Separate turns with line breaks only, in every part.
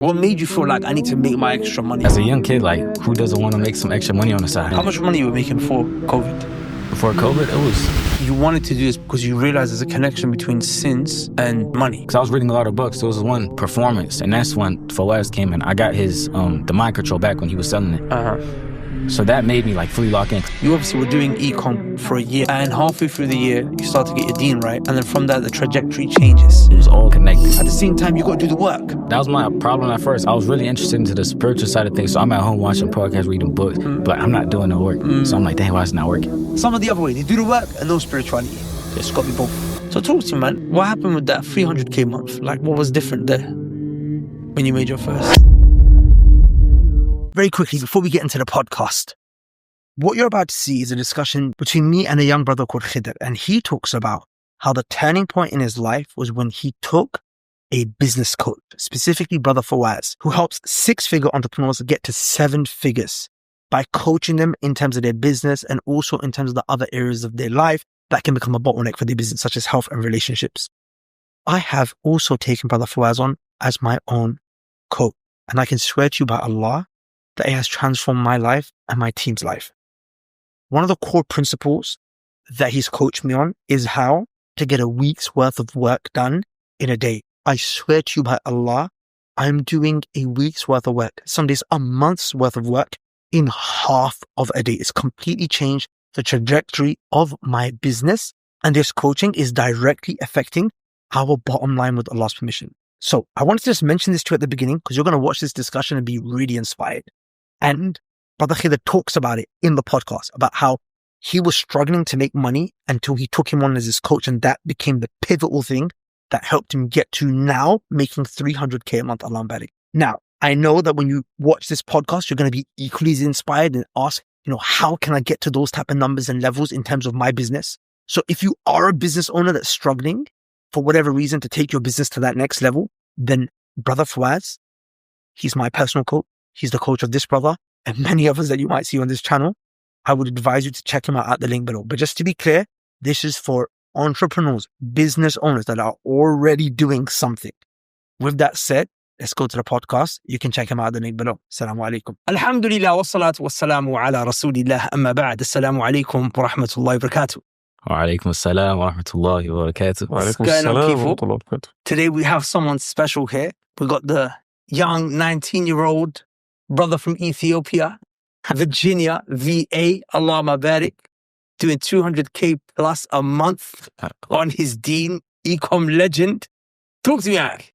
What made you feel like I need to make my extra money?
As a young kid, like, who doesn't want to make some extra money on the side?
How much money you were making before COVID?
Before COVID, it was...
You wanted to do this because you realized there's a connection between sins and money.
Because I was reading a lot of books. There was one performance, and that's when Fawaz came in. I got his the mind control back when he was selling it. So that made me like fully lock in.
You obviously were doing e-com for a year, and halfway through the year, you start to get your deen right, and then from that, the trajectory changes.
It was all connected.
At the same time, you got to do the work.
That was my problem at first. I was really interested into the spiritual side of things, so I'm at home watching podcasts, reading books, but I'm not doing no work. So I'm like, dang, why is it not working?
Some of the other way, they do the work and no spirituality. It's got to be both. So talk to me, man. What happened with that 300k month? Like, what was different there when you made your first? Very quickly, before we get into the podcast, what you're about to see is a discussion between me and a young brother called Kedir, and he talks about how the turning point in his life was when he took a business coach, specifically brother Fawaz, who helps 6-figure entrepreneurs get to 7 figures by coaching them in terms of their business and also in terms of the other areas of their life that can become a bottleneck for their business, such as health and relationships. I have also taken brother Fawaz on as my own coach, and I can swear to you by Allah that it has transformed my life and my team's life. One of the core principles that he's coached me on is how to get a week's worth of work done in a day. I swear to you by Allah, I'm doing a week's worth of work, some days a month's worth of work in half of a day. It's completely changed the trajectory of my business, and this coaching is directly affecting our bottom line with Allah's permission. So I wanted to just mention this to you at the beginning because you're going to watch this discussion and be really inspired. And Brother Kedir talks about it in the podcast, about how he was struggling to make money until he took him on as his coach, and that became the pivotal thing that helped him get to now making 300k a month. Allah barik. Now, I know that when you watch this podcast, you're going to be equally as inspired and ask, how can I get to those type of numbers and levels in terms of my business? So if you are a business owner that's struggling for whatever reason to take your business to that next level, then Brother Fawaz, he's my personal coach. He's the coach of this brother and many others that you might see on this channel. I would advise you to check him out at the link below. But just to be clear, this is for entrepreneurs, business owners that are already doing something. With that said, let's go to the podcast. You can check him out at the link below. Assalamu alaikum. Alhamdulillah wa salatu wa salamu ala rasulillah amma ba'd. Assalamu alaikum wa rahmatullahi wa barakatuh.
Wa alaikum assalam wa rahmatullahi wa barakatuh.
What's going on, people? Today we have someone special here. We got the young 19-year-old brother from Ethiopia, Virginia, VA, Allah Mabarak, doing 200k plus a month on his deen, e-com legend. Talk to me, Ak.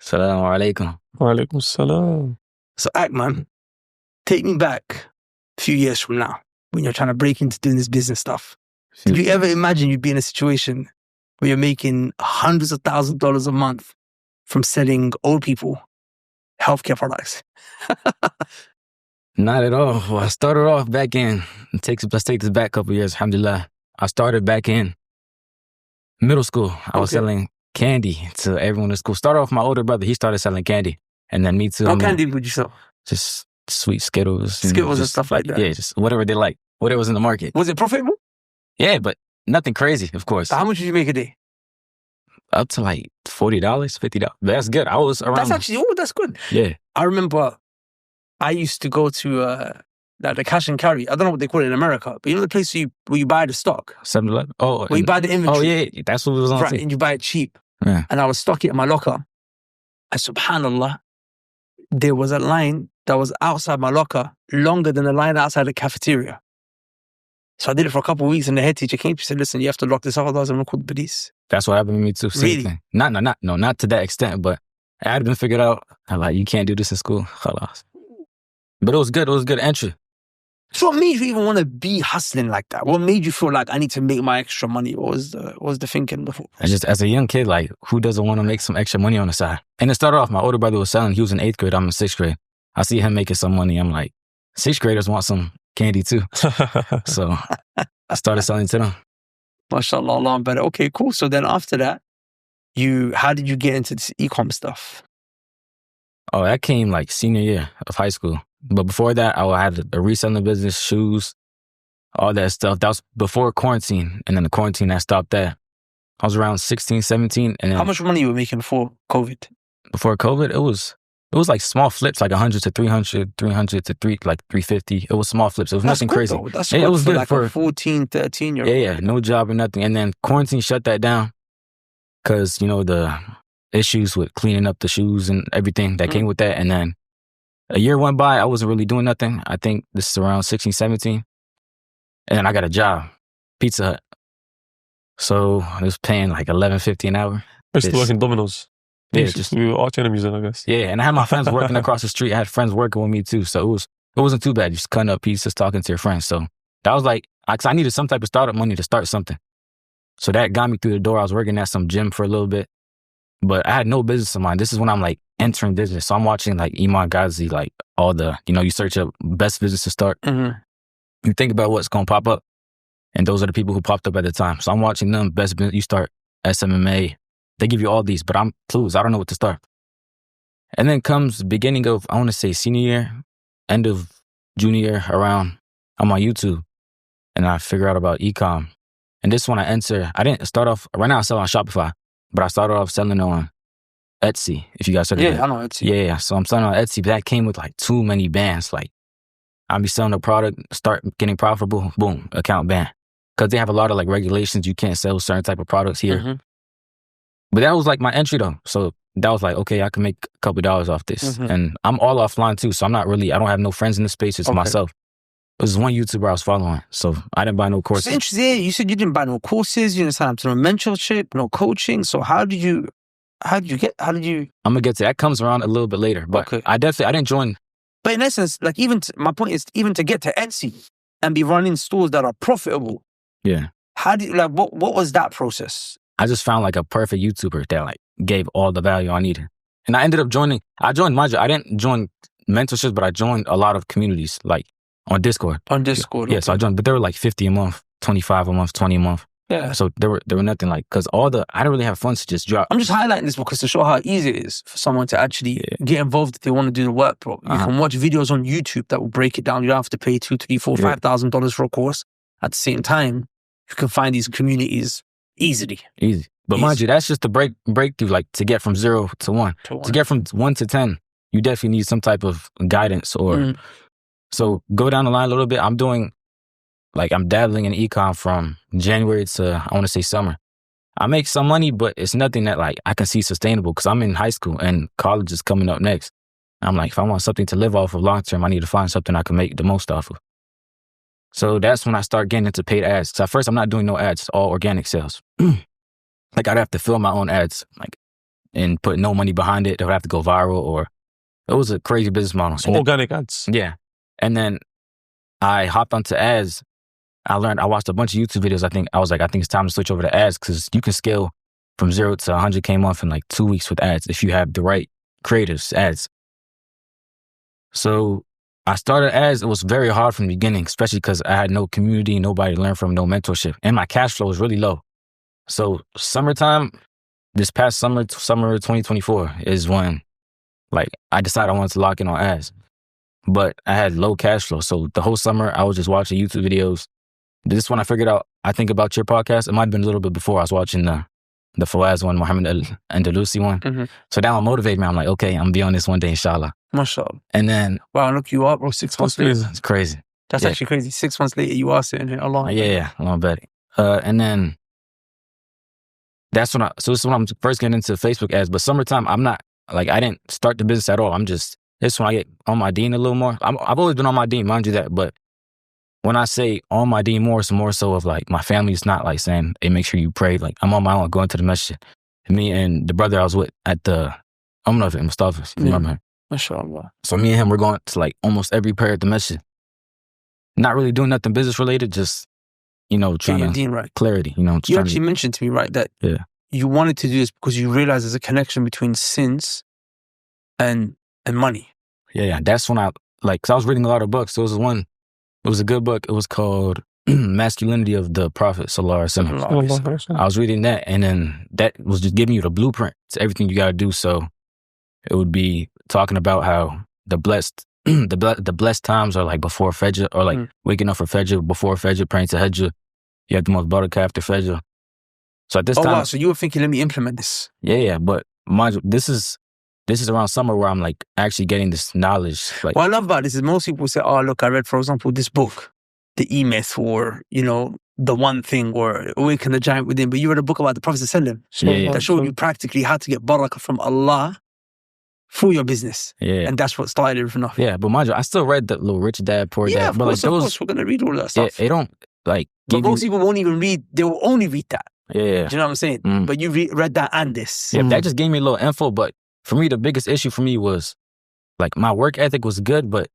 Assalamu alaikum.
Wa alaikum assalam.
So, Ak, man, take me back a few years from now when you're trying to break into doing this business stuff. Did you ever imagine you'd be in a situation where you're making hundreds of thousands of dollars a month from selling old people healthcare products?
Not at all. Well, I started off back in, let's take this back a couple years, alhamdulillah. I started back in middle school. I was selling candy to everyone in school. Started off with my older brother. He started selling candy. And then me too.
What candy would you sell?
Just sweet Skittles.
Skittles and stuff like that?
Yeah, just whatever they like. Whatever was in the market.
Was it profitable?
Yeah, but nothing crazy, of course.
So how much did you make a day?
Up to like $40, $50. That's good. I was around...
That's good.
Yeah.
I remember I used to go to the cash and carry. I don't know what they call it in America, but you know the place where you buy the stock?
7-Eleven? Oh.
Where you buy the inventory.
Oh, yeah. That's what it was on.
Right, and you buy it cheap.
Yeah.
And I was stocking it in my locker. And subhanAllah, there was a line that was outside my locker longer than the line outside the cafeteria. So I did it for a couple of weeks, and the head teacher came. She said, "Listen, you have to lock this up, otherwise I'm going to call the police."
That's what happened to me too. Same
Really?
thing. Not to that extent, but it had been figured out. I'm like, you can't do this in school. Khalas. But it was good. It was good entry.
So what made you even want to be hustling like that? What made you feel like I need to make my extra money? What was the thinking before?
And just as a young kid, like, who doesn't want to make some extra money on the side? And it started off, my older brother was selling. He was in 8th grade. I'm in 6th grade. I see him making some money. I'm like, 6th graders want some candy too. So I started selling to them.
MashaAllah, Allah better. Okay, cool. So then after that, how did you get into this e-com stuff?
Oh, that came like senior year of high school. But before that, I had a reselling business, shoes, all that stuff. That was before quarantine. And then the quarantine, that stopped that. I was around 16, 17. And then
how much money you were making before COVID?
Before COVID, it was It was like small flips, like 100 to 300, 300 to 350. It was small flips. It was nothing crazy.
Though. That's
it was
for
good
like
for
a 14, 13-year-old.
Yeah, no job or nothing. And then quarantine shut that down because, the issues with cleaning up the shoes and everything that came with that. And then a year went by. I wasn't really doing nothing. I think this is around 16, 17. And then I got a job, Pizza Hut. So I was paying like $11.50 an hour.
I used to work in Domino's.
Yeah,
we were arch enemies then, I guess.
Yeah, and I had my friends working across the street. I had friends working with me too. So it wasn't too bad. Just cutting up pieces, talking to your friends. So that was like, cause I needed some type of startup money to start something. So that got me through the door. I was working at some gym for a little bit, but I had no business in mind. This is when I'm like entering business. So I'm watching like Imran Ghazi, like all the, you search up best business to start.
Mm-hmm.
You think about what's going to pop up. And those are the people who popped up at the time. So I'm watching them, best business. You start SMMA. They give you all these, but I'm clueless. I don't know what to start. And then comes the beginning of, I want to say senior year, end of junior year, around, I'm on YouTube. And I figure out about e-com. And this one I didn't start off, right now I sell on Shopify, but I started off selling on Etsy, if you guys heard of that.
Yeah, I know Etsy.
Yeah, so I'm selling on Etsy, but that came with like too many bans. Like, I'll be selling a product, start getting profitable, boom, account ban. Because they have a lot of like regulations, you can't sell certain type of products here.
Mm-hmm.
But that was like my entry though. So that was like, okay, I can make a couple dollars off this.
Mm-hmm.
And I'm all offline too, so I don't have no friends in the space, it's myself. It was one YouTuber I was following, so I didn't buy no courses.
It's interesting. Yeah, you said you didn't buy no courses, you didn't sign up to no mentorship, no coaching. So how did you? I'm
gonna get to that. Comes around a little bit later, but I didn't join.
But in essence, like my point is, even to get to Etsy and be running stores that are profitable.
Yeah.
How do you, like, what was that process?
I just found like a perfect YouTuber that like gave all the value I needed. And I ended up joining, I didn't join mentorships, but I joined a lot of communities, like on Discord.
On Discord.
Yeah, so I joined, but they were like 50 a month, 25 a month, 20 a month.
Yeah.
So there were nothing like, because I didn't really have funds to just drop.
I'm just highlighting this because to show how easy it is for someone to actually get involved if they want to do the work, bro. You can watch videos on YouTube that will break it down. You don't have to pay $2,000, $3,000, $5,000 for a course. At the same time, you can find these communities easily.
Easy. But mind you, that's just the breakthrough, like to get from 0 to 1. To get from 1 to 10, you definitely need some type of guidance or... So go down the line a little bit. I'm dabbling in e-com from January to, I want to say summer. I make some money, but it's nothing that like I can see sustainable because I'm in high school and college is coming up next. I'm like, if I want something to live off of long term, I need to find something I can make the most off of. So that's when I start getting into paid ads. So at first I'm not doing no ads, it's all organic sales. Like I'd have to film my own ads, like, and put no money behind it. They would have to go viral, or it was a crazy business model.
So organic ads.
Yeah. And then I hopped onto ads. I watched a bunch of YouTube videos. I think it's time to switch over to ads because you can scale from 0 to 100K a month in like 2 weeks with ads if you have the right creatives, ads. So I started ads. It was very hard from the beginning, especially because I had no community, nobody to learn from, no mentorship. And my cash flow was really low. So summertime, this past summer 2024 is when like I decided I wanted to lock in on ads. But I had low cash flow. So the whole summer, I was just watching YouTube videos. This is when I figured out, I think about your podcast. It might have been a little bit before. I was watching the Fawaz one, Mohammed Andalusi one. Mm-hmm. So that one motivated me. I'm like, okay, I'm going to be on this one day, inshallah.
MashaAllah.
And then...
Wow, look you up, bro. 6 months later.
It's crazy.
That's actually crazy. 6 months later, you are sitting here alone.
Yeah, a long bet. And then... This is when I'm first getting into Facebook ads. But summertime, I'm not... Like, I didn't start the business at all. This is when I get on my deen a little more. I've always been on my deen, mind you that. But when I say on my deen more, it's more so of like my family's not like saying, hey, make sure you pray. Like I'm on my own going to the masjid. Me and the brother I was with at the, I don't know if it's Mustafa, you remember him?
MashaAllah.
So me and him, we're going to like almost every prayer at the masjid. Not really doing nothing business related, just, trying to,
deen right.
Clarity,
You actually mentioned to me, right, that you wanted to do this because you realized there's a connection between sins and money.
Yeah. That's when because I was reading a lot of books. There was one, it was a good book. It was called Masculinity of the Prophet, Sallallahu Alaihi Wasallam. I was reading that, and then that was just giving you the blueprint to everything you got to do. So it would be talking about how the blessed times are like before Fajr, or like waking up for Fajr, before Fajr, praying to Tahajjud. You have the most barakah after Fajr. So at this time...
wow, so you were thinking, let me implement this.
Yeah, but mind you, this is this is around summer where I'm like actually getting this knowledge. Like,
what I love about this is most people say, oh, look, I read, for example, this book, The E-Myth, or, you know, The One Thing, or Awaken the Giant Within, but you read a book about the Prophet ﷺ
Yeah.
that showed you practically how to get barakah from Allah for your business.
yeah.
And that's what started everything off.
Yeah, but mind you, I still read the little Rich Dad, Poor Dad.
Yeah, of
but
course,
like
of
those,
course, we're going to read all that
yeah,
stuff.
they don't like
But
give you,
most people won't even read, they will only read that.
yeah.
Do you know what I'm saying?
Mm.
But you read that and this.
Yeah, that just gave me a little info. But for me, the biggest issue for me was like my work ethic was good, but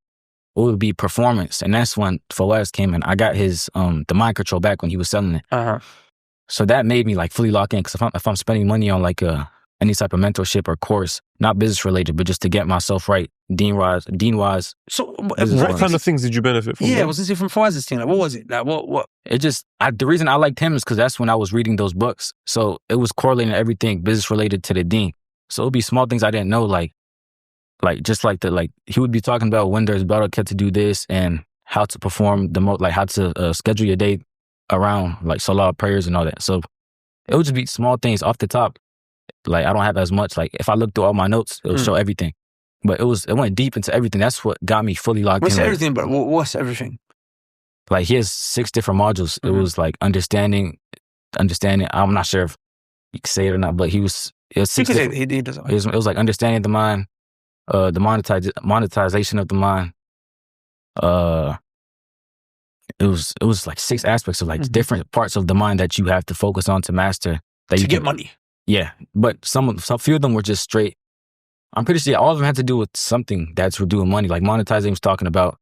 it would be performance. And that's when Fawaz came in. I got his the mind control back when he was selling it.
Uh-huh.
So that made me like fully lock in. Because if I'm spending money on like any type of mentorship or course, not business related, but just to get myself right, dean wise.
So,
What kind of things did you benefit from?
yeah,
that?
was this from Fawaz's thing? Like, what was it? Like, what?
It just, the reason I liked him is because that's when I was reading those books. So it was correlating everything business related to the dean. So it would be small things I didn't know, like just like he would be talking about when there's barakah to do this and how to perform like how to schedule your day around like salah prayers and all that. So it would just be small things off the top. Like I don't have as much, like if I look through all my notes, it will show everything. But it went deep into everything. That's what got me fully locked
What's
in.
everything? But what's everything?
Like he has 6 different modules. It was like understanding. I'm not sure if you can say it or not, but it was 6 different.
He doesn't.
It was like understanding the mind, the monetization of the mind. It was like 6 aspects of like different parts of the mind that you have to focus on to master. That
To
you
get money.
Yeah, but some few of them were just straight. I'm pretty sure all of them had to do with something that's for doing money. Like monetizing was talking about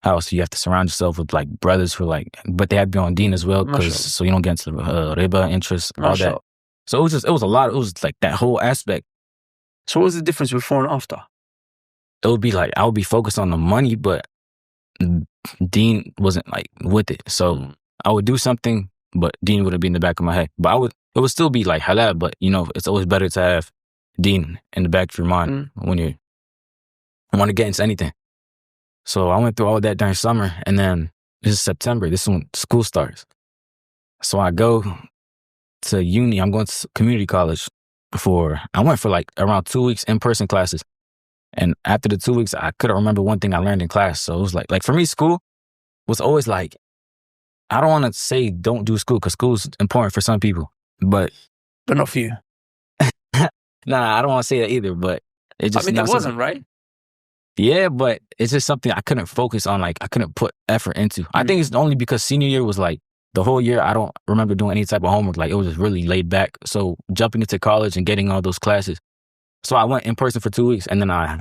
how so you have to surround yourself with like brothers who like, but they have to be on deen as well, because so you don't get into riba, interest, all that. So it was a lot. It was like that whole aspect.
So what was the difference before and after?
It would be like I would be focused on the money, but deen wasn't like with it. So I would do something, but deen wouldn't be in the back of my head. But it would still be like halal, but you know, it's always better to have deen in the back of your mind when you want to get into anything. So I went through all that during summer, and then this is September. This is when school starts. So I go to uni. I'm going to community college I went for like around 2 weeks in-person classes. And after the 2 weeks, I couldn't remember one thing I learned in class. So it was like for me, school was always like, I don't want to say don't do school, because school is important for some people, but
not for you.
Nah, I don't want to say that either, but it just...
I mean, that wasn't, right?
Yeah, but it's just something I couldn't focus on, like I couldn't put effort into. I think it's only because senior year was like, the whole year I don't remember doing any type of homework. Like it was just really laid back. So jumping into college and getting all those classes. So I went in person for 2 weeks, and then I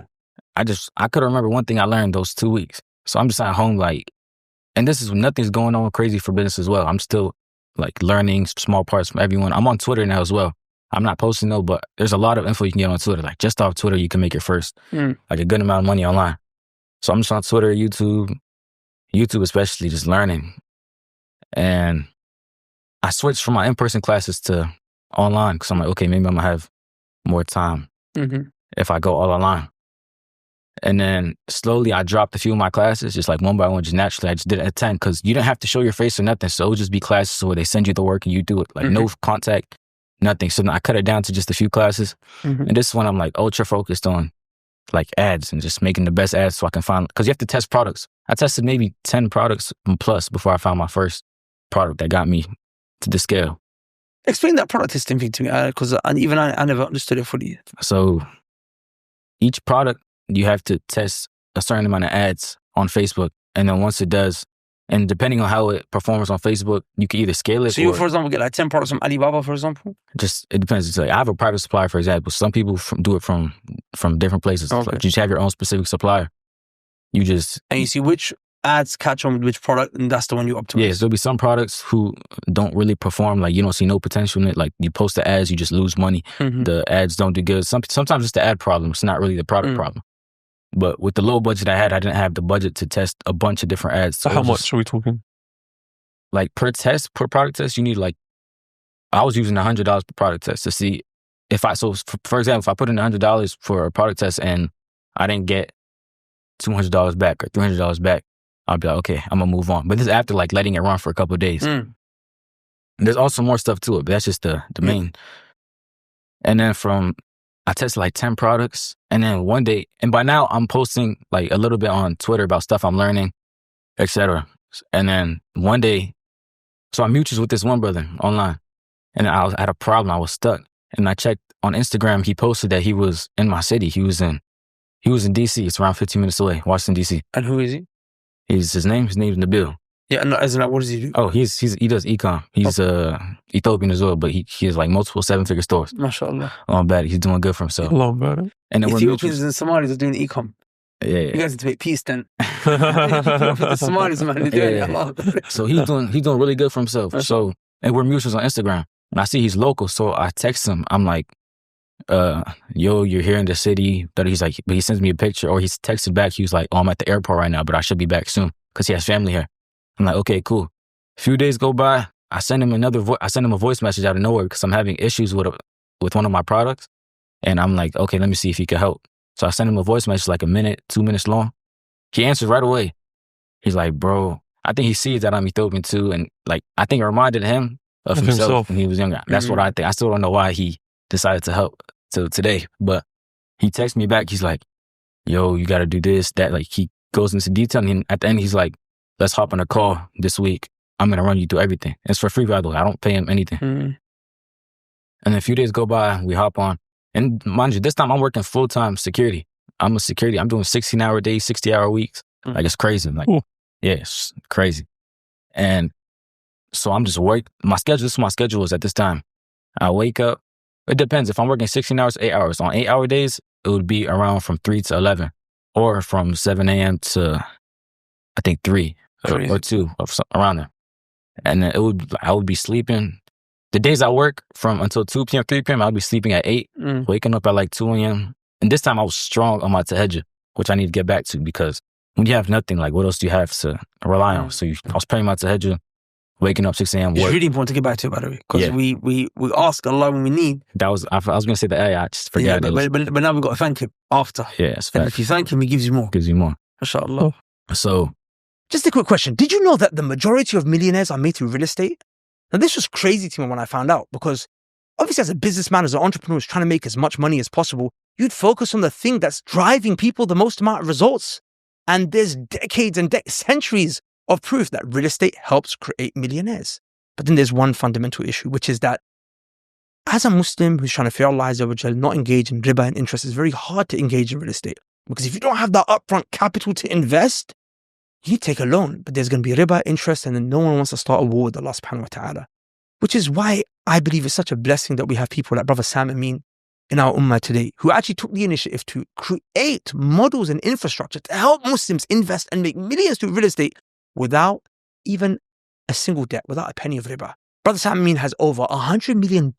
couldn't remember one thing I learned those 2 weeks. So I'm just at home like, and this is nothing's going on crazy for business as well. I'm still like learning small parts from everyone. I'm on Twitter now as well. I'm not posting though, but there's a lot of info you can get on Twitter. Like just off Twitter, you can make your first, like a good amount of money online. So I'm just on Twitter, YouTube especially, just learning. And I switched from my in-person classes to online, because I'm like, okay, maybe I'm gonna have more time if I go all online. And then slowly I dropped a few of my classes, just like one by one, just naturally. I just didn't attend, because you didn't have to show your face or nothing. So it would just be classes where they send you the work and you do it, like no contact, nothing. So then I cut it down to just a few classes. And this one I'm like ultra focused on like ads and just making the best ads so I can find, because you have to test products. I tested maybe 10 products plus before I found my first product that got me to the scale.
Explain that product testing thing to me, because even I never understood it fully.
So each product, you have to test a certain amount of ads on Facebook. And then once it does, and depending on how it performs on Facebook, you can either scale it.
So you, for example, get like 10 products from Alibaba, for example?
Just, it depends. It's like, I have a private supplier, for example. Some people do it from different places.
Okay.
Like you just have your own specific supplier. You just...
And you see which ads catch on with which product, and that's the one you optimize.
Yeah, so there'll be some products who don't really perform, like you don't see no potential in it. Like you post the ads, you just lose money. The ads don't do good. Sometimes it's the ad problem. It's not really the product problem. But with the low budget I had, I didn't have the budget to test a bunch of different ads.
So how much are we talking?
Like per product test, you need like, I was using $100 per product test to see if for example, if I put in $100 for a product test and I didn't get $200 back or $300 back, I'll be like, okay, I'm gonna move on. But this is after like letting it run for a couple of days. There's also more stuff to it, but that's just the main. And then from I tested like 10 products. And then one day, and by now I'm posting like a little bit on Twitter about stuff I'm learning, etc. And then one day, so I'm mutuals with this one brother online. And I had a problem. I was stuck. And I checked on Instagram. He posted that he was in my city. He was in DC. It's around 15 minutes away, Washington, DC.
And who is he?
His name's Nabil.
Yeah, no, as in like, what does he do?
Oh, he does e-com. He's Ethiopian as well, but he has like multiple 7-figure stores.
MashaAllah.
Oh, bad. He's doing good for himself.
Allah better.
And then
Ethiopians and Somalis are doing e-com.
Yeah.
You guys need to make peace then. The Somalis, man, they're doing it.
So he's doing really good for himself. So, and we're mutuals on Instagram. And I see he's local, so I text him. I'm like, yo, you're here in the city. But he's like, but he sends me a picture, or he's texted back. He was like, oh, I'm at the airport right now, but I should be back soon because he has family here. I'm like, okay, cool. A few days go by. I send him a voice message out of nowhere because I'm having issues with one of my products. And I'm like, okay, let me see if he can help. So I send him a voice message like 1 minute, 2 minutes long. He answers right away. He's like, bro, I think he sees that I'm Ethiopian too. And like, I think it reminded him of himself when he was younger. That's what I think. I still don't know why he decided to help till today. But he texts me back. He's like, yo, you got to do this, that. Like, he goes into detail. And at the end, he's like, let's hop on a call this week. I'm going to run you through everything. It's for free, by the way. I don't pay him anything. And then a few days go by, we hop on. And mind you, this time I'm working full-time security. I'm a security. I'm doing 16-hour days, 60-hour weeks. Like, it's crazy. Like, yeah, it's crazy. And so I'm just this is my schedule is at this time. I wake up. It depends. If I'm working 16 hours, 8 hours. On 8-hour days, it would be around from 3 to 11 or from 7 a.m. to, I think, 3 or 2 around there. And then I would be sleeping. The days I work from until 2 p.m., 3 p.m., I'll be sleeping at 8, waking up at like 2 a.m. And this time I was strong on my tahajjud, which I need to get back to because when you have nothing, like what else do you have to rely on? So I was praying my tahajjud, waking up 6 a.m.
It's really important to get back to it, by the way, because we ask Allah when we need.
I was going to say the ayah, I just forgot.
But now we've got to thank him after.
Yeah, it's
and if you thank him, he gives you more. MashaAllah.
So,
just a quick question. Did you know that the majority of millionaires are made through real estate? Now, this was crazy to me when I found out because obviously as a businessman, as an entrepreneur who's trying to make as much money as possible, you'd focus on the thing that's driving people the most amount of results. And there's decades and centuries of proof that real estate helps create millionaires. But then there's one fundamental issue, which is that as a Muslim who's trying to fear Allah Azza wa Jal, not engage in riba and interest, it's very hard to engage in real estate. Because if you don't have that upfront capital to invest, you need to take a loan. But there's going to be riba, interest, and then no one wants to start a war with Allah subhanahu wa ta'ala. Which is why I believe it's such a blessing that we have people like Brother Sam Amin in our ummah today, who actually took the initiative to create models and infrastructure to help Muslims invest and make millions through real estate without even a single debt, without a penny of riba. Brother Sam Amin has over $100 million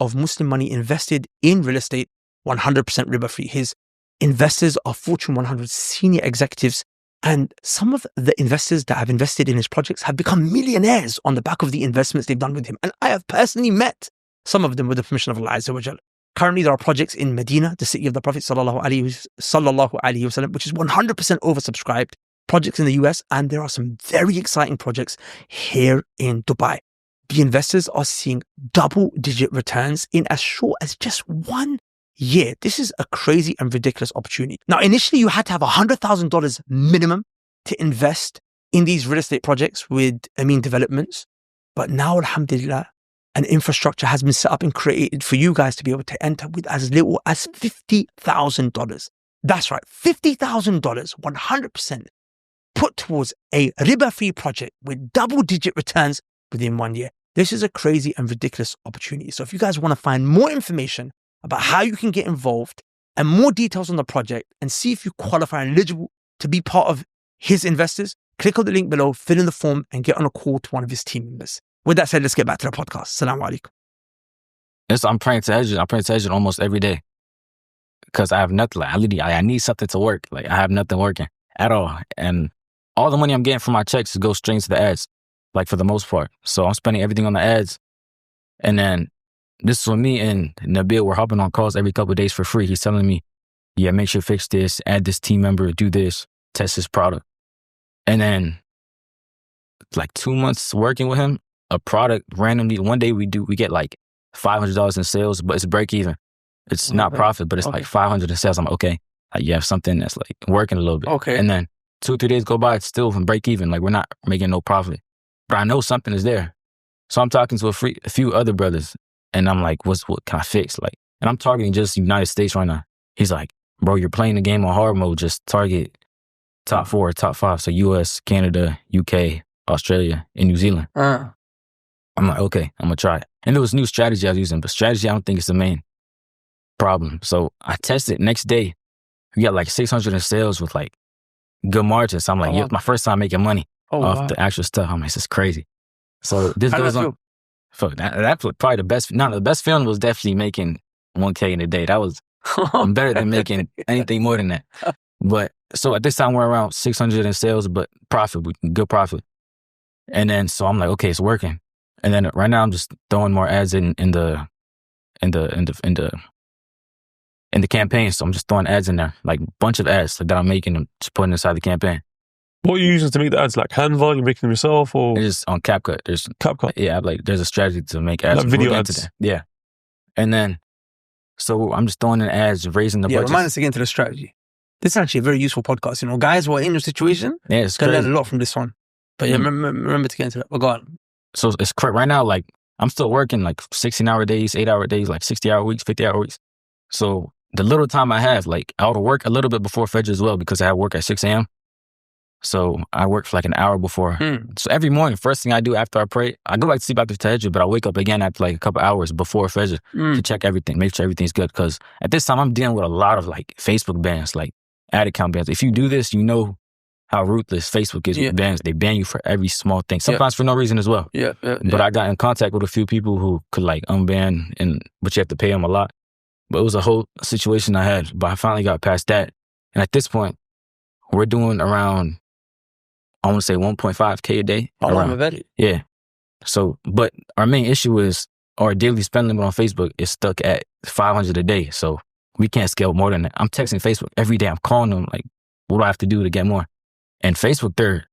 of Muslim money invested in real estate, 100% riba free. His investors are Fortune 100 senior executives, and some of the investors that have invested in his projects have become millionaires on the back of the investments they've done with him. And I have personally met some of them with the permission of Allah Azza wa Jal. Currently, there are projects in Medina, the city of the Prophet sallallahu alaihi wasallam, which is 100% oversubscribed. Projects in the US, and there are some very exciting projects here in Dubai. The investors are seeing double-digit returns in as short as just 1 year. This is a crazy and ridiculous opportunity. Now, initially, you had to have $100,000 minimum to invest in these real estate projects with Amin Developments. But now, alhamdulillah, an infrastructure has been set up and created for you guys to be able to enter with as little as $50,000. That's right, $50,000, 100%. Put towards a riba-free project with double-digit returns within 1 year. This is a crazy and ridiculous opportunity. So if you guys want to find more information about how you can get involved and more details on the project and see if you qualify and eligible to be part of his investors, click on the link below, fill in the form, and get on a call to one of his team members. With that said, let's get back to the podcast. Assalamu alaikum.
Yes, I'm praying tahajjud almost every day because I have nothing. I need something to work. Like, I have nothing working at all. And all the money I'm getting from my checks goes straight to the ads, like, for the most part. So I'm spending everything on the ads. And then this is when me and Nabil were hopping on calls every couple of days for free. He's telling me, yeah, make sure you fix this, add this team member, do this, test this product. And then like 2 months working with him, a product randomly, one day we get like $500 in sales, but it's break even. It's not profit, but it's like 500 in sales. I'm like, okay, like you have something that's like working a little bit.
Okay.
And then 2-3 days go by, it's still from break even. Like we're not making no profit, but I know something is there. So I'm talking to a few other brothers, and I'm like, what can I fix? Like, and I'm targeting just United States right now. He's like, bro, you're playing the game on hard mode. Just target top 4, top 5. So US, Canada, UK, Australia, and New Zealand. I'm like, okay, I'm gonna try it. And there was new strategy I was using, but strategy I don't think is the main problem. So I tested next day. We got like 600 in sales with like good margins. So I'm like, it's my first time making money off the actual stuff. I'm like, this is crazy. So this goes on. Fuck, that's probably the best. No, the best feeling was definitely making 1K in a day. That was better than making anything more than that. But so at this time we're around 600 in sales, but good profit. And then so I'm like, okay, it's working. And then right now I'm just throwing more ads in the campaign. So I'm just throwing ads in there, like a bunch of ads that I'm making and just putting inside the campaign.
What are you using to make the ads? Like Canva? You're making them yourself, or
it's on CapCut? There's
CapCut.
Yeah, like there's a strategy to make ads,
like video ads.
Yeah, and then so I'm just throwing in ads, raising the budget.
Remind us again to the strategy. This is actually a very useful podcast. You know, guys who are in your situation,
it's
can learn a lot from this one. But yeah, remember to get into that. But go on.
So it's correct. Right now, like, I'm still working like 16-hour days, 8-hour days, like 60-hour weeks, 50-hour weeks. So the little time I have, like, I would work a little bit before Fajr as well because I have work at 6 a.m. So I work for like an hour before. So every morning, first thing I do after I pray, I go back to sleep after Tahajjud, but I wake up again after like a couple hours before Fajr to check everything, make sure everything's good. Because at this time, I'm dealing with a lot of like Facebook bans, like ad account bans. If you do this, you know how ruthless Facebook is with bans. They ban you for every small thing, sometimes for no reason as well. But I got in contact with a few people who could like unban, but you have to pay them a lot. But it was a whole situation I had, but I finally got past that. And at this point, we're doing around, I want to say 1.5K a day. Yeah. So, but our main issue is our daily spend limit on Facebook is stuck at 500 a day. So we can't scale more than that. I'm texting Facebook every day. I'm calling them like, what do I have to do to get more? And Facebook,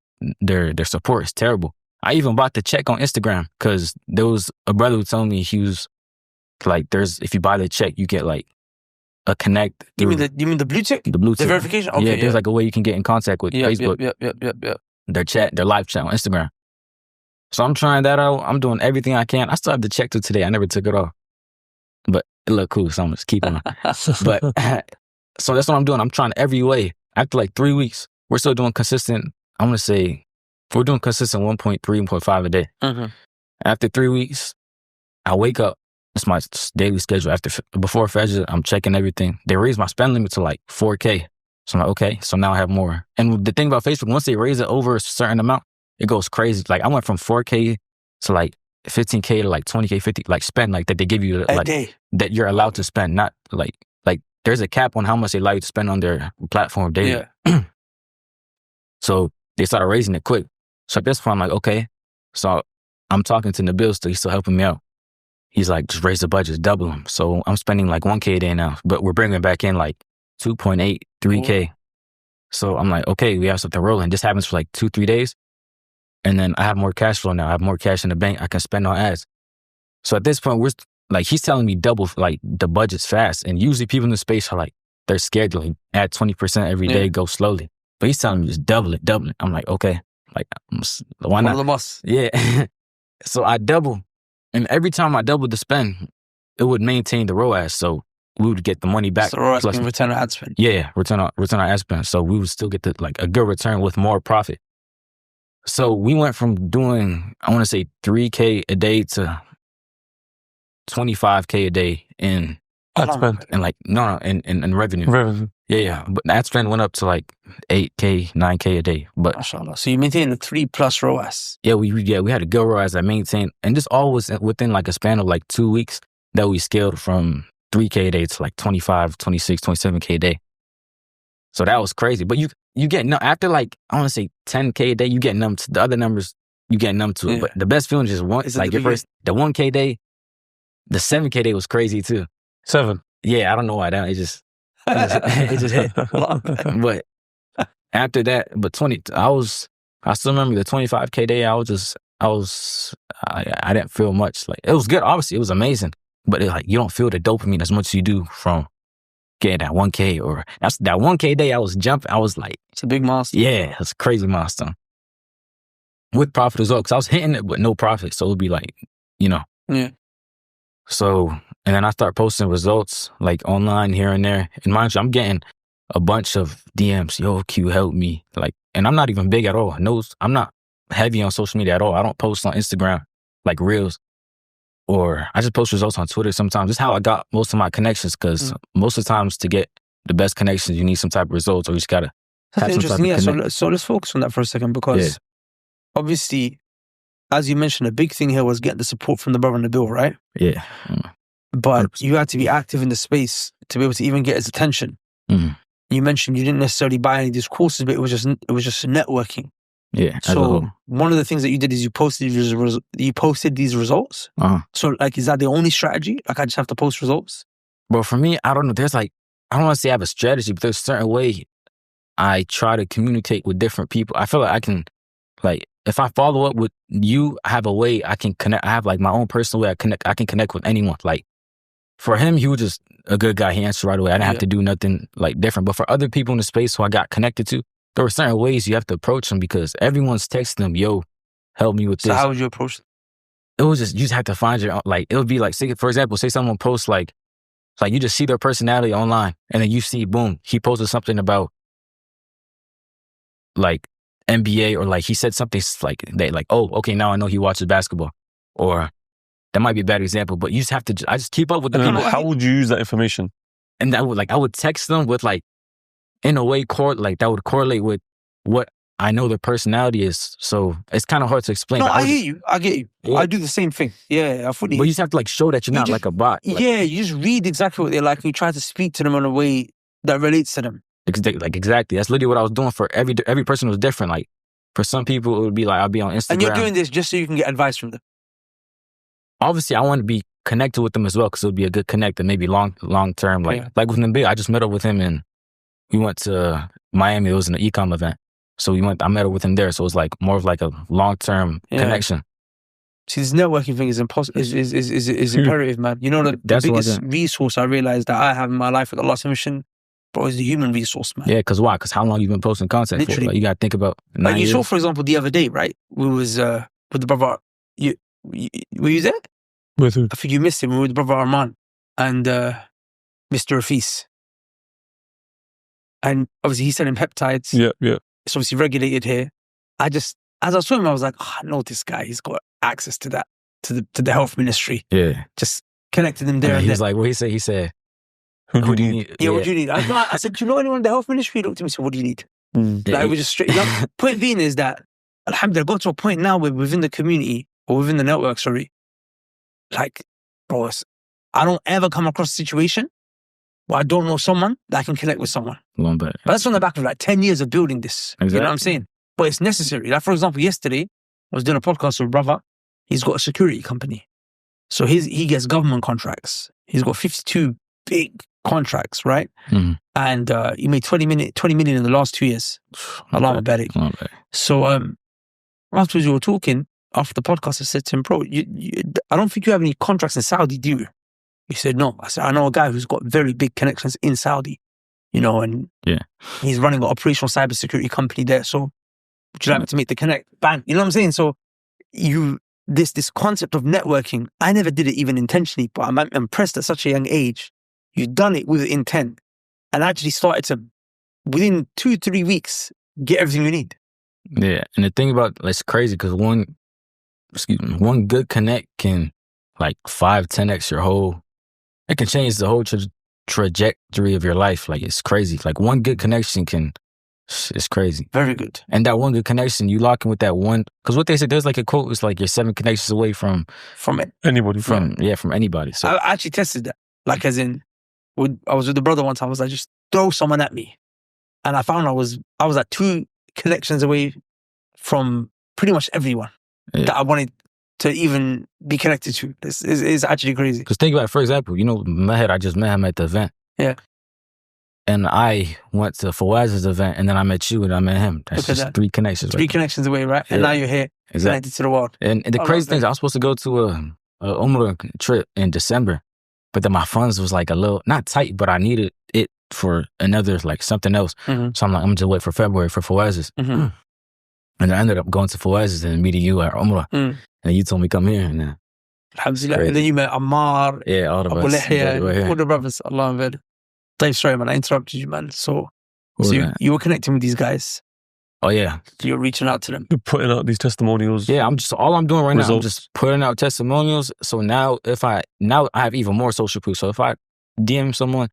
their support is terrible. I even bought the check on Instagram because there was a brother who told me he was like, if you buy the check, you get like a connect.
You mean the blue check?
The blue check.
The verification? Okay,
there's like a way you can get in contact with Facebook.
Yeah.
Their live chat on Instagram. So I'm trying that out. I'm doing everything I can. I still have the check till today. I never took it off. But it looked cool, so I'm just keeping it. But so that's what I'm doing. I'm trying every way. After like 3 weeks, we're still doing consistent. I'm going to say we're doing consistent 1.3, 1.5 a day. After 3 weeks, I wake up. It's my daily schedule. Before Fajr, I'm checking everything. They raised my spend limit to like 4K. So I'm like, okay, so now I have more. And the thing about Facebook, once they raise it over a certain amount, it goes crazy. Like I went from 4K to like 15K to like 20K, 50, like spend like that they give you like
day
that you're allowed to spend, not like there's a cap on how much they allow you to spend on their platform daily. So they started raising it quick. So at this point, I'm like, okay. So I'm talking to Nabil still, he's still helping me out. He's like, just raise the budget, double them. So I'm spending like 1K a day now, but we're bringing back in like 2.8, 3K. So I'm like, okay, we have something rolling. This happens for like 2-3 days. And then I have more cash flow now. I have more cash in the bank. I can spend on ads. So at this point, we're like, he's telling me double like the budget's fast. And usually people in the space are like, they're scared to like add 20% every day, go slowly. But he's telling me just double it. I'm like, okay, like why not?
The boss.
Yeah. So I double. And every time I doubled the spend, it would maintain the ROAS. So we would get the money back.
So ROAS plus return on ad spend.
Yeah, return on ad spend. So we would still get like a good return with more profit. So we went from doing, I want to say 3K a day to 25K a day in
ad spend.
And like, no, in revenue. Yeah. But ad spend went up to like 8K, 9K a day. But
MashaAllah. So you maintained the 3+ ROAS.
Yeah, we had a good ROAS that maintained. And this all was within like a span of like 2 weeks that we scaled from 3K a day to like 25, 26, 27K a day. So that was crazy. But you get numb after like, I want to say 10K a day, you get numb to the other numbers, you get numb to it. But the best feeling is just one, like your first, the 1K day, the 7K day was crazy too.
7.
Yeah, I don't know why that, it just hit. But after that, I still remember the 25K day, I didn't feel much. Like, it was good. Obviously, it was amazing. but like you don't feel the dopamine as much as you do from getting that 1K or that's that 1K day I was jumping. I was like,
it's a big milestone.
Yeah, it's a crazy milestone. With profit as well, because I was hitting it, but no profit. So it would be like,
Yeah.
So, and then I start posting results like online here and there. And mind you, I'm getting a bunch of DMs. Yo, Q, help me. Like, and I'm not even big at all. No, I'm not heavy on social media at all. I don't post on Instagram like reels, or I just post results on Twitter sometimes. This is how I got most of my connections, because most of the times to get the best connections, you need some type of results, or you just gotta
That's
have some type
interesting.
of
Yeah. So let's focus on that for a second, because obviously, as you mentioned, a big thing here was getting the support from the brother Nabil, right?
Yeah.
But
100%.
you had to be active in the space to be able to even get his attention.
Mhm.
You mentioned you didn't necessarily buy any of these courses, but it was just networking.
Yeah. as a
So
whole.
one of the things that you did is you posted these results.
Uh-huh.
So like, is that the only strategy? Like, I just have to post results?
But for me, I don't know. There's like, I don't want to say I have a strategy, but there's a certain way I try to communicate with different people. I feel like I can, like, if I follow up with you, I have a way I can connect. I have like my own personal way I can connect with anyone. Like, for him, he was just a good guy. He answered right away. I didn't have to do nothing like different. But for other people in the space who I got connected to, there were certain ways you have to approach them, because everyone's texting them, yo, help me with this.
So how would you approach it?
It was just, you just have to find your own, like, it would be like, say, for example, say someone posts like you just see their personality online, and then you see, boom, he posted something about like NBA, or like he said something like, oh, okay, now I know he watches basketball. Or that might be a bad example, but you just have to, I just keep up with the
And
people.
how would you use that information?
And I would text them with like, in a way, that would correlate with what I know their personality is. So it's kind of hard to explain.
No,
but
I hear you. I get you.
Yeah.
I do the same thing. Yeah, I fully.
But you just have to like show that you're not like a bot. Like,
Yeah, you just read exactly what they're like, and you try to speak to them in a way that relates to them.
like exactly. That's literally what I was doing. For every person was different. Like, for some people, it would be like, I'll be on Instagram.
And you're doing this just so you can get advice from them.
Obviously, I want to be connected with them as well, because it would be a good connect, and maybe long term. Like with Nabil, I just met up with him, and we went to Miami. It was an e-com event. So I met up with him there. So it was like more of like a long-term connection.
See, this networking thing is imperative, man. You know, the biggest resource I realized that I have in my life with Allah's permission, bro, is the human resource, man.
Yeah, because why? Because how long you been posting content for? Like, you got to think about 9
like, you
years.
saw, for example, the other day, right? We was with the brother. Were you there?
With who?
I think you missed him. We were with the brother Arman and Mr. Rafis. And obviously he's selling peptides.
Yeah.
It's obviously regulated here. As I saw him, I was like, I know this guy. He's got access to that, to the health ministry.
Yeah.
Just connected him there.
And he was like, what he said? He said,
who do you need?
Yeah, what do you need? I said, do you know anyone in the health ministry? He looked at me and said, what do you need?
Yeah,
it was just straight. Point being is that, alhamdulillah, got to a point now where within the community, or within the network, like, bro, I don't ever come across a situation where I don't know someone that I can connect with someone.
But
that's on the back of like 10 years of building this.
Exactly.
You know what I'm saying? But it's necessary. Like, for example, yesterday, I was doing a podcast with a brother. He's got a security company. So he gets government contracts. He's got 52 big contracts, right?
Mm-hmm.
And he made 20 million in the last 2 years. Allah Barik. So afterwards we were talking, after the podcast, I said to him, bro, I don't think you have any contracts in Saudi, do you? He said, no. I said, I know a guy who's got very big connections in Saudi, and he's running an operational cybersecurity company there. So would you like me to make the connect? Bang. You know what I'm saying? So this concept of networking, I never did it even intentionally, but I'm impressed at such a young age. You've done it with intent and actually started to, within 2-3 weeks, get everything you need.
Yeah. And the thing about it's crazy because one good connect can like 5-10x your whole, it can change the whole trajectory of your life. Like, it's crazy. Like, one good connection it's crazy.
Very good.
And that one good connection, you lock in with that one, because what they say, there's like a quote, it's like you're 7 connections away from
anybody.
From anybody. So
I actually tested that. Like, as in, I was with the brother one time, I was like, just throw someone at me. And I found I was at 2 connections away from pretty much everyone that I wanted to even be connected to. This is actually crazy.
Because think about it, for example, Mahed, I just met him at the event.
Yeah.
And I went to Fawaz's event, and then I met you, and I met him. That's just 3 connections.
3 connections away, right? Yeah. And now you're here, connected to the world.
And the crazy thing is, I was supposed to go to a Umrah trip in December. but then my funds was like a little, not tight, but I needed it for another, like something else.
Mm-hmm.
So I'm like, I'm just wait for February for Fawaz's.
Mm-hmm.
And I ended up going to Fawaz's and meeting you at Umrah. And you told me come here. And
Alhamdulillah. And then you met Ammar,
yeah, all the
Abu
brothers.
Lihya, all the brothers. Allah Akbar. Dave, sorry man, I interrupted you, man. So you were connecting with these guys.
Oh yeah.
You're reaching out to them.
You're putting out these testimonials.
Yeah, all I'm doing right now, I'm
Results.
just putting out testimonials. So now I have even more social proof. So if I DM someone,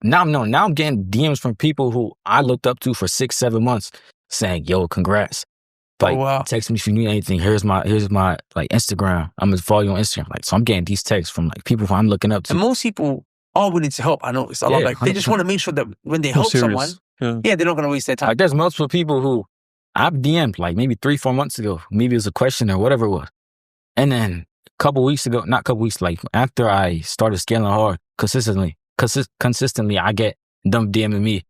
now I'm getting DMs from people who I looked up to for 6-7 months saying, yo, congrats. Like,
wow.
Text me if you need anything. Here's my like Instagram. I'm gonna follow you on Instagram. Like, so I'm getting these texts from like people who I'm looking up to.
And most people are willing to help. I know it's a lot. Like, they just want to make sure that when they help someone, they're not gonna waste their time.
Like, there's multiple people who I've DM'd like maybe 3-4 months ago. Maybe it was a question or whatever it was. And then like after I started scaling hard consistently, I get them DMing me,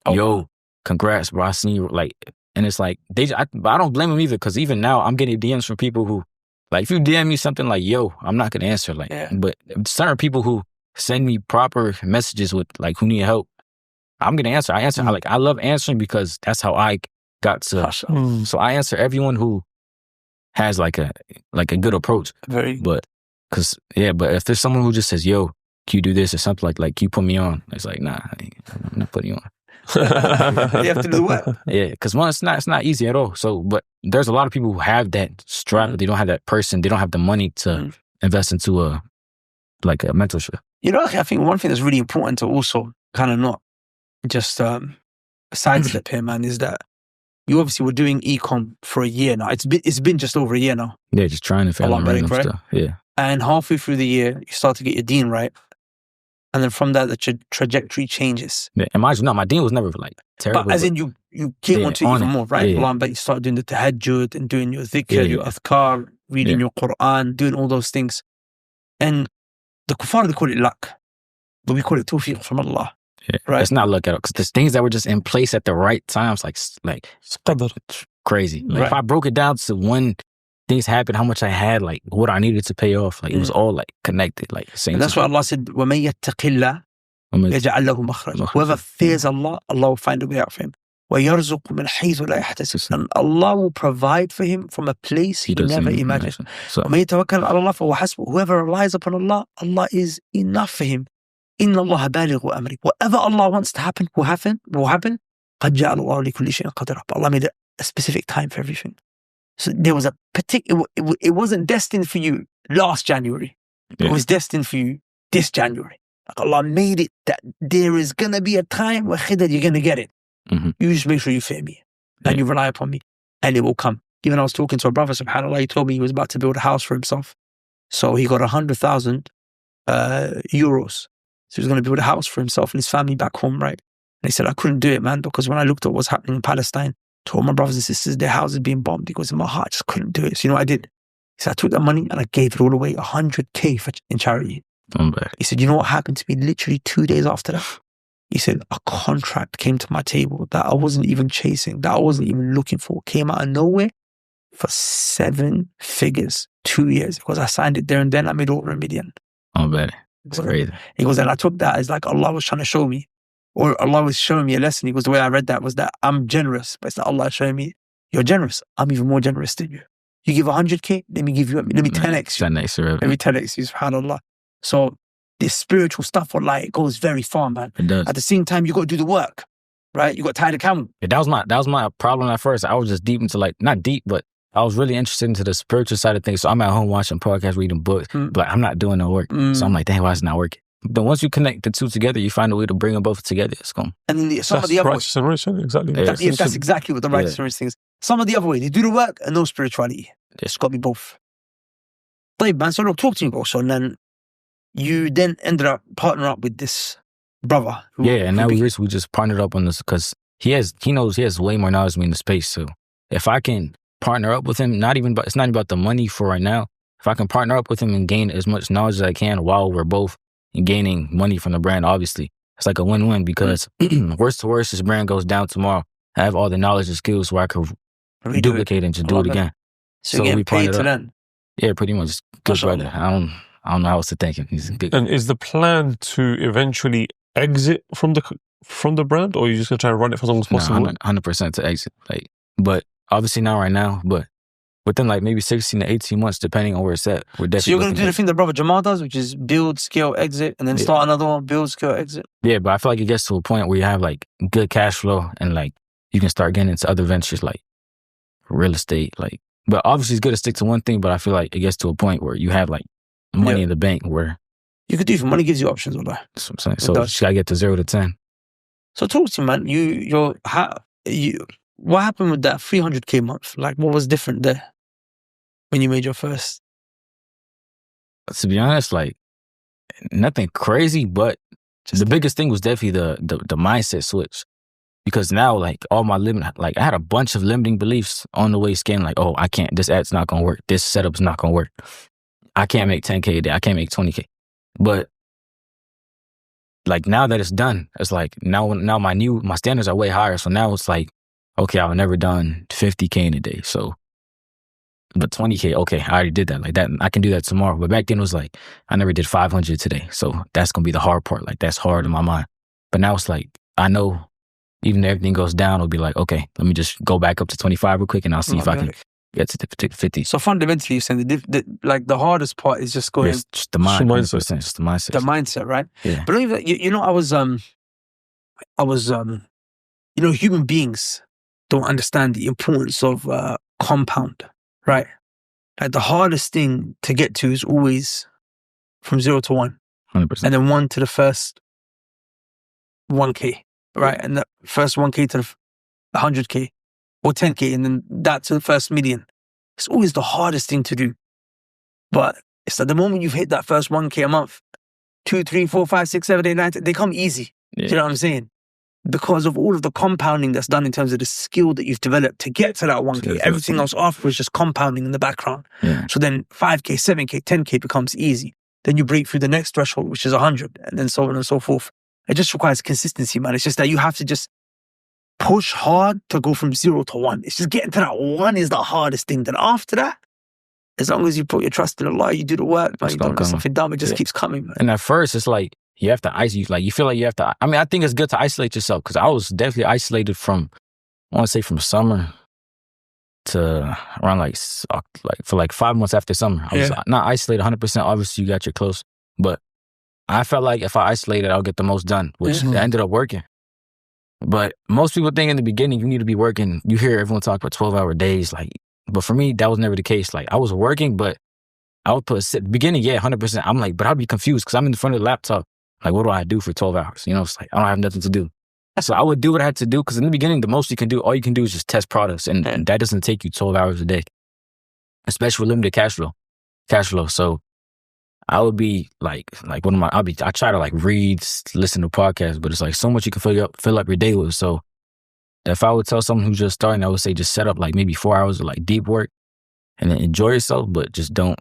yo, congrats, bro. I seen you. Like, and it's like, I don't blame them either, because even now I'm getting DMs from people who, like, if you DM me something like, yo, I'm not going to answer. Like, but certain people who send me proper messages with, like, who need help, I'm going to answer. I love answering because that's how I got to. So I answer everyone who has like a good approach. But if there's someone who just says, yo, can you do this or something like, can you put me on? It's like, nah, I'm not putting you on.
You have to do the work.
Yeah, because one, it's not easy at all. So, but there's a lot of people who have that strap, but they don't have that person. They don't have the money to invest into a mentorship.
You know, I think one thing that's really important to also kind of not just sidestep here, man, is that you obviously were doing e-com for a year now. It's been just over a year now.
Yeah, just trying to figure out random
right?
stuff. Yeah.
And halfway through the year, you start to get your deen right. And then from that, the trajectory changes.
Yeah, and my deen was never like terrible.
But as in you came onto it even more, right?
Yeah.
But you start doing the tahajjud and doing your dhikr, your adhkar, reading your Quran, doing all those things. And the kuffar, they call it luck. But we call it tawfiq from Allah.
Yeah.
Right?
It's not luck at all. Because there's things that were just in place at the right times, like
it's qadr.
Crazy. Like, if I broke it down to when things happened, how much I had, like what I needed to pay off, like it was all like connected, like same.
And that's why Allah said, وَمَن يَتَّقِ اللَّهَ يَجْعَلْ لَهُ مَخْرَجًا. Whoever fears Allah, Allah will find a way out for him. وَيَرْزُقُ مِنْ حَيْثُ لَا يَحْتَسِبُ. And Allah will provide for him from a place he never imagined. وَمَن يَتَوَكَّلْ عَلَى اللَّهِ فَهُوَ حَسْبُهُ. Whoever relies upon Allah, Allah is enough for him. إِنَّ اللَّهَ بَالِغُ أَمْرِهِ. Whatever Allah wants to happen will happen. قَدْ جَعَلَ اللَّهُ لِكُلِّ شَيْءٍ قَدْرًا. But Allah made a specific time for everything. So there was a particular, it wasn't destined for you last January. It was destined for you this January. Like Allah made it that there is going to be a time where Khidr, you're going to get it. You just make sure you fear me and you rely upon me, and it will come. Even I was talking to a brother, subhanAllah, he told me he was about to build a house for himself. So he got 100,000 euros. So he was going to build a house for himself and his family back home, right? And he said, I couldn't do it, man, because when I looked at what's happening in Palestine, to all my brothers and sisters, their houses being bombed. He goes, in my heart, I just couldn't do it. So you know what I did? He said, I took that money and I gave it all away, 100K in charity. He said, you know what happened to me literally 2 days after that? He said, a contract came to my table that I wasn't even chasing, that I wasn't even looking for, came out of nowhere for 7 figures, 2 years. Because I signed it there and then, I made over $1 million.
It's crazy.
He goes, and I took that as like Allah was trying to show me, or Allah was showing me a lesson. He goes, the way I read that was that I'm generous, but it's that Allah showing me, you're generous. I'm even more generous than you. You give 100K, let me 10x.
10x,
let me 10x you, subhanAllah. So this spiritual stuff, it goes very far, man.
It does.
At the same time, you got to do the work, right? You got to tie the camel.
Yeah, that was my problem at first. I was just deep into not deep, but I was really interested into the spiritual side of things. So I'm at home watching podcasts, reading books, but I'm not doing no work. So I'm like, dang, why is it not working? But once you connect the two together, you find a way to bring them both together. It's gone.
And then some of the other
righteous and rich, exactly.
That's exactly what the righteous and rich thing is. Some of the other way, they do the work and no spirituality. It's got to be both. طيب, man, so look, talk to me, bro. So then you ended up partnering up with this brother.
And now we just partnered up on this because he knows he has way more knowledge than me in the space. So if I can partner up with him, it's not about the money for right now. If I can partner up with him and gain as much knowledge as I can while we're both gaining money from the brand, obviously, it's like a win-win because worst to worst, this brand goes down tomorrow. I have all the knowledge and skills where I could duplicate and just do it again.
So you get paid to then?
Yeah, pretty much. Good brother. I I don't know how else to thank him. He's a good.
And is the plan to eventually exit from the brand, or are you just gonna try and run it for as long as possible?
100% to exit. Like, but obviously not right now. But within like maybe 16 to 18 months, depending on where it's at, we're definitely.
So you're gonna do the thing that brother Jamal does, which is build, scale, exit, and then start another one, build, scale, exit.
Yeah, but I feel like it gets to a point where you have like good cash flow and like you can start getting into other ventures like real estate. Like, but obviously it's good to stick to one thing. But I feel like it gets to a point where you have like money in the bank where
you could do. Money gives you options, Allah.
That's what I'm saying. So you just gotta get to 0 to 10.
So talk to me, man. What happened with that 300K month? Like, what was different there when you made your first?
To be honest, like nothing crazy, but the biggest thing was definitely the mindset switch. Because now, like all my I had a bunch of limiting beliefs on the way scaling. Like, oh, I can't. This ad's not gonna work. This setup's not gonna work. I can't make 10K a day. I can't make 20K. But like now that it's done, it's like now my standards are way higher. So now it's like, okay, I've never done 50K in a day. So, but 20K, okay, I already did that. Like that, I can do that tomorrow. But back then it was like, I never did 500 today. So that's going to be the hard part. Like that's hard in my mind. But now it's like, I know even if everything goes down, it'll be like, okay, let me just go back up to 25 real quick and I'll see if I can get to 50.
So fundamentally, you're saying the hardest part is just going...
It's just the mindset. Just the mindset.
The mindset, right?
Yeah.
But I was human beings don't understand the importance of compound, right? Like the hardest thing to get to is always from 0 to 1.
100%.
And then 1 to the first 1K, right? And the first 1K to the 100K or 10K, and then that to the first million. It's always the hardest thing to do. But it's at the moment you've hit that first 1K a month, 2, 3, 4, 5, 6, 7, 8, 9, 10, they come easy. Yeah. Do you know what I'm saying? Because of all of the compounding that's done in terms of the skill that you've developed to get to that 1K. Everything else after is just compounding in the background. Yeah. So then 5K, 7K, 10K becomes easy. Then you break through the next threshold, which is 100, and then so on and so forth. It just requires consistency, man. It's just that you have to just push hard to go from 0 to 1. It's just getting to that 1 is the hardest thing. Then after that, as long as you put your trust in Allah, you do the work, man, you don't do something dumb, it just keeps coming, man.
And at first, it's like, you have to isolate, like you feel like you have to, I mean, I think it's good to isolate yourself because I was definitely isolated from, I want to say from summer to around like for like 5 months after summer. I was not isolated 100%. Obviously, you got your close, but I felt like if I isolated, I'll get the most done, which ended up working. But most people think in the beginning, you need to be working. You hear everyone talk about 12-hour days. Like, but for me, that was never the case. Like, I was working, but I would put beginning, 100%. I'm like, but I'd be confused because I'm in front of the laptop. Like, what do I do for 12 hours? You know, it's like, I don't have nothing to do. So I would do what I had to do because in the beginning, the most you can do, all you can do is just test products. And that doesn't take you 12 hours a day, especially with limited cash flow. So I would be like I try to like read, listen to podcasts, but it's like so much you can fill up your day with. So if I would tell someone who's just starting, I would say just set up like maybe 4 hours of like deep work and then enjoy yourself, but just don't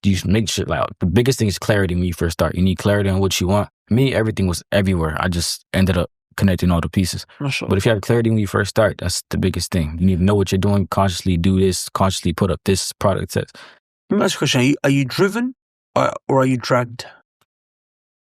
you make sure like the biggest thing is clarity when you first start. You need clarity on what you want. Me, everything was everywhere. I just ended up connecting all the pieces. Sure. But if you have clarity when you first start, that's the biggest thing. You need to know what you're doing, consciously do this, consciously put up this product test.
Let me ask you a question. Are you driven or are you dragged?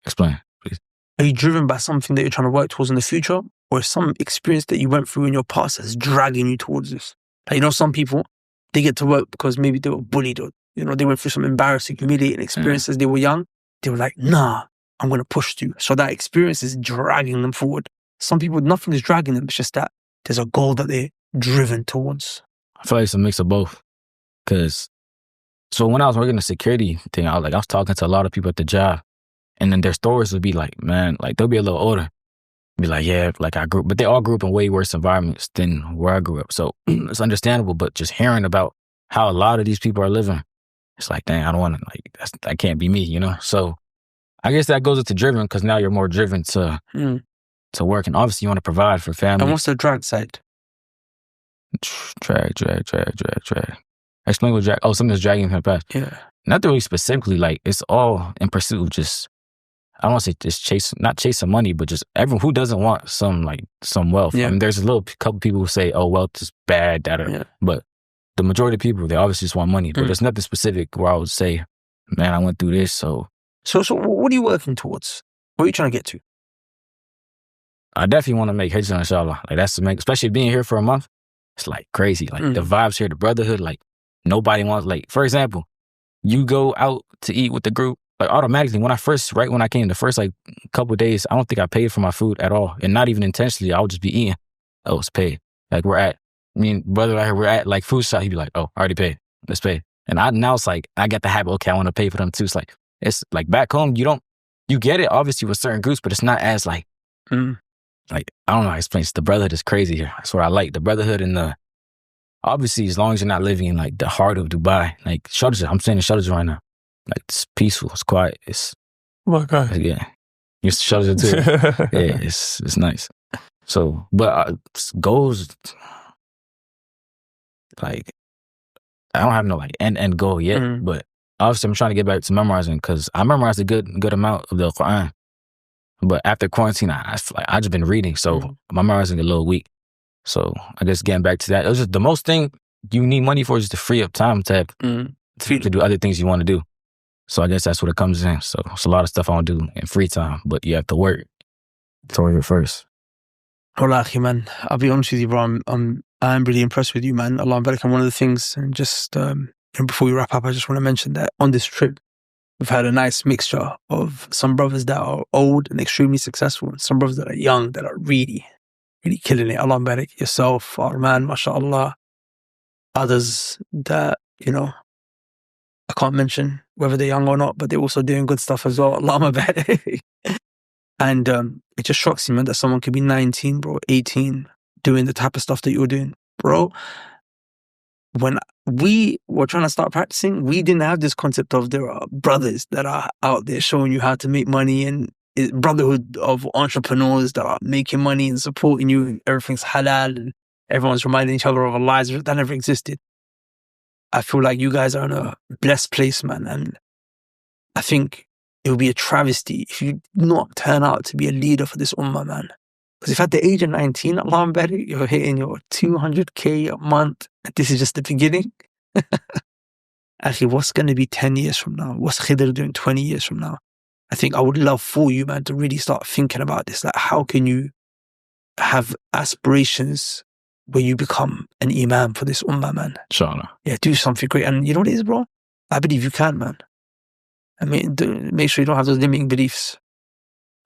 Explain, please.
Are you driven by something that you're trying to work towards in the future, or some experience that you went through in your past that's dragging you towards this? Like, some people, they get to work because maybe they were bullied or, they went through some embarrassing, humiliating experiences. They were young. They were like, nah, I'm going to push through. So that experience is dragging them forward. Some people, nothing is dragging them. It's just that there's a goal that they're driven towards.
I feel like it's a mix of both. So when I was working the security thing, I was talking to a lot of people at the job. And then their stories would be like, man, like they'll be a little older. Be like, yeah, like but they all grew up in way worse environments than where I grew up. So it's understandable, but just hearing about how a lot of these people are living, it's like, dang, I don't want to, that can't be me, So I guess that goes into driven because now you're more driven to work. And obviously you want to provide for family.
And what's the drag side?
Drag. Explain what drag, something's dragging from the past.
Yeah.
Not really specifically, like it's all in pursuit of just, I don't want to say just not chasing money, but just everyone who doesn't want some wealth. Yeah. I mean, there's a couple people who say, oh, wealth is bad, but the majority of people, they obviously just want money, but there's nothing specific where I would say man, I went through this. So
what are you working towards? What are you trying to get to?
I definitely want to make hijrah, inshallah. Like that's especially being here for a month. It's like crazy. Like the vibes here, the brotherhood, like nobody wants, like, for example, you go out to eat with the group, like automatically right when I came, the first like couple of days, I don't think I paid for my food at all. And not even intentionally, I would just be eating. Oh, it's paid. Like me and brother right here, we're at like food shop. He'd be like, oh, I already paid. Let's pay. And now it's like, I get the habit, okay, I want to pay for them too. It's like back home, you get it obviously with certain groups, but it's not as like, like, I don't know how to explain it. The brotherhood is crazy here. That's what I like. The brotherhood and obviously, as long as you're not living in like the heart of Dubai, like Sharjah, I'm staying in Sharjah right now. Like it's peaceful, it's quiet, it's
oh my God.
Yeah. You're Sharjah too. Yeah, it's nice. So, but goals, like I don't have no like end goal yet, but obviously I'm trying to get back to memorizing because I memorized a good amount of the Quran. But after quarantine, I just been reading, so my memorizing a little weak. So I guess getting back to that, it was just the most thing you need money for is to free up time to do other things you want to do. So I guess that's what it comes in. So it's a lot of stuff I want to do in free time, but you have to work toward it first.
Wallah, akhi, man, I'll be honest with you, bro. I'm really impressed with you, man. Allah barak. And one of the things, and just before we wrap up, I just want to mention that on this trip, we've had a nice mixture of some brothers that are old and extremely successful, and some brothers that are young that are really, really killing it. Allah barak. Yourself, our man, mashallah. Others that, I can't mention whether they're young or not, but they're also doing good stuff as well. Allah barak. And it just shocks me, man, that someone could be 19, bro, 18, doing the type of stuff that you're doing. Bro, when we were trying to start practicing, we didn't have this concept of there are brothers that are out there showing you how to make money, and brotherhood of entrepreneurs that are making money and supporting you, and everything's halal and everyone's reminding each other of our lives. That never existed. I feel like you guys are in a blessed place, man, and I think it would be a travesty if you not turn out to be a leader for this ummah, man. Because if at the age of 19, Allah barik, you're hitting your 200K a month, and this is just the beginning. Actually, what's going to be 10 years from now? What's Kedir doing 20 years from now? I think I would love for you, man, to really start thinking about this. Like, how can you have aspirations where you become an imam for this ummah, man?
Inshallah.
Yeah, do something great. And you know what it is, bro? I believe you can, man. I mean, make sure you don't have those limiting beliefs.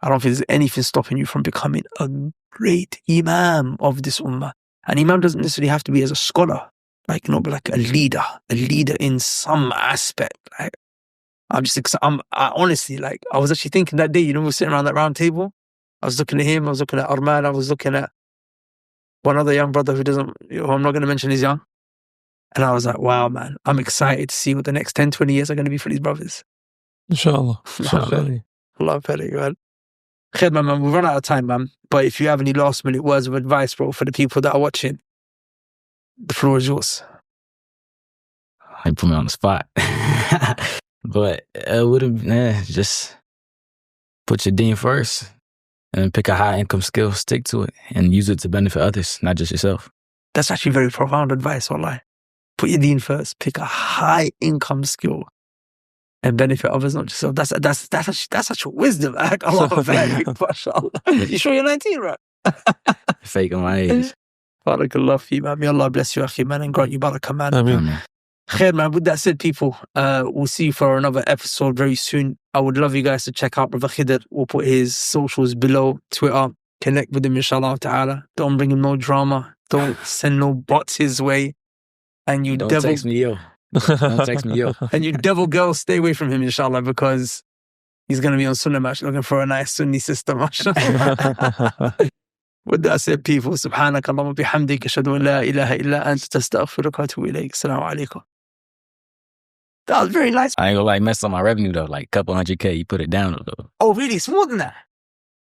I don't think there's anything stopping you from becoming a great imam of this ummah. An imam doesn't necessarily have to be as a scholar, like, but like a leader in some aspect. Like, I honestly, like, I was actually thinking that day, we were sitting around that round table. I was looking at him, I was looking at Arman, I was looking at one other young brother who I'm not going to mention is young. And I was like, wow, man, I'm excited to see what the next 10, 20 years are going to be for these brothers.
Inshallah.
Allah barik, man. Khair, man, we've run out of time, man. But if you have any last minute words of advice, bro, for the people that are watching, the floor is yours.
You put me on the spot. But it would have just put your deen first and pick a high income skill, stick to it, and use it to benefit others, not just yourself.
That's actually very profound advice, wallahi. Put your deen first, pick a high income skill, and benefit others, not yourself. That's such a wisdom. Mashallah. You sure you're 19, right?
Faking my age.
Barakallah fi, man. May Allah bless you, akhi, man, and grant you barakah, man.
Amen.
Khair, man. With that said, people, we'll see you for another episode very soon. I would love you guys to check out Brother Kedir. We'll put his socials below, Twitter. Connect with him, inshallah ta'ala. Don't bring him no drama. Don't send no bots his way. And you
Don't
devil...
text me, yo. Don't text me, yo.
And you devil girls, stay away from him, inshallah, because he's going to be on Sunnah Match looking for a nice Sunni sister, mashallah. With that said, people, subhanaka Allahumma bihamdik, ashhadu an la ilaha illa anta, astaghfiruka wa atubu ilayk. Assalamu alaikum. That was very nice.
I ain't gonna mess up my revenue though, like a couple $100K. You put it down a little.
Oh, really? It's more than that?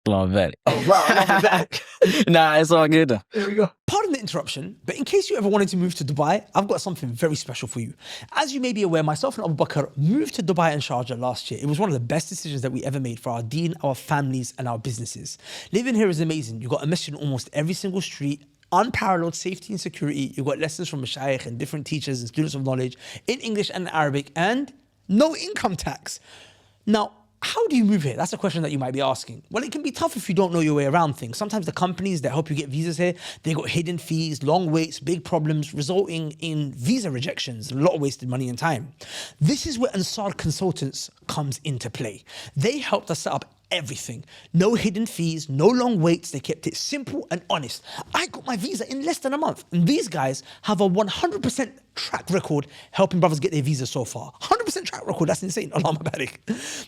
Long vet.
Oh, wow. I'm back.
Nah, it's all good though.
There we go. Pardon the interruption, but in case you ever wanted to move to Dubai, I've got something very special for you. As you may be aware, myself and Abu Bakr moved to Dubai and Sharjah last year. It was one of the best decisions that we ever made for our deen, our families, and our businesses. Living here is amazing. You've got a masjid in almost every single street, unparalleled safety and security. You've got lessons from mashayikh and different teachers and students of knowledge in English and Arabic, and no income tax. Now, how do you move here? That's a question that you might be asking. Well, it can be tough if you don't know your way around things. Sometimes the companies that help you get visas here, they got hidden fees, long waits, big problems, resulting in visa rejections, a lot of wasted money and time. This is where Ansar Consultants comes into play. They helped us set up everything. No hidden fees, no long waits. They kept it simple and honest. I got my visa in less than a month. And these guys have a 100% track record helping brothers get their visa so far. 100% track record, that's insane. Allahumma barik.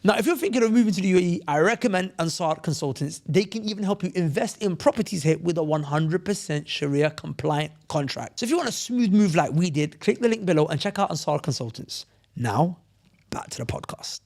Now, if you're thinking of moving to the UAE, I recommend Ansar Consultants. They can even help you invest in properties here with a 100% Sharia compliant contract. So if you want a smooth move like we did, click the link below and check out Ansar Consultants. Now, back to the podcast.